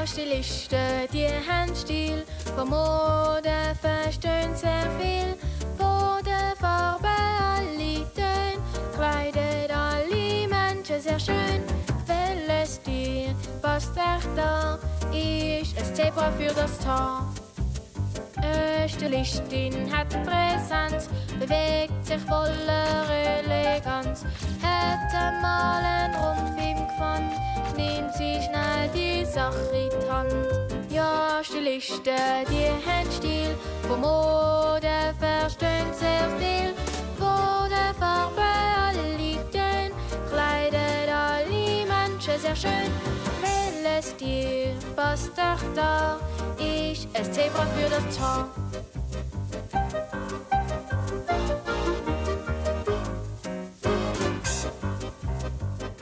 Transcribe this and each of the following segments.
Stilisten, die haben Stil, von Mode verstehen sehr viel. Von der Farbe alle Töne, kleidet alle Menschen sehr schön. Welches Tier passt echt da, ist ein Zebra für das Tor. Eine Stilistin hat Präsenz, bewegt sich voller Eleganz. Hat einmal einen Rumpf im Gewand, nimmt sie schnell die Sache in die Hand. Ja, Stilisten, die haben Stil, von Mode verstehen sehr viel. Von der Farbe alle Töne, kleidet alle Menschen sehr schön. Welches Tier passt doch da, ist ein Zebra für das Tor.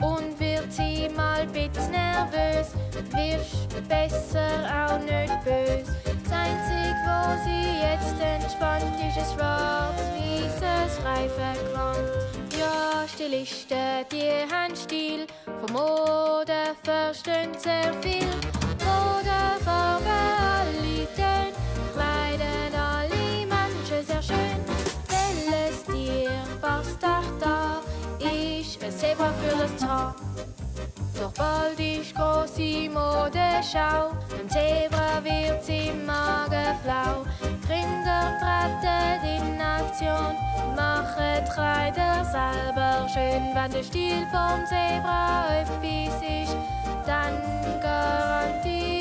Und wird sie mal bisschen nervös, wirst besser auch nicht böse. Das Einzige, wo sie jetzt entspannt, ist ein schwarz-weißes Reifengewand. Ja, Stilisten, die haben Stil, von Mode verstehen sehr viel. Von der Farbe alle Töne, kleiden alle Menschen sehr schön. Welches Tier passt auch da, ist ein Zebra für das Tor. Doch bald ist grosse Modeschau, dem Zebra wird's im Magen flau. Die Kinder treten in Aktion, machen die Kleider selber schön. Wenn der Stil vom Zebra etwas ist, dann garantiert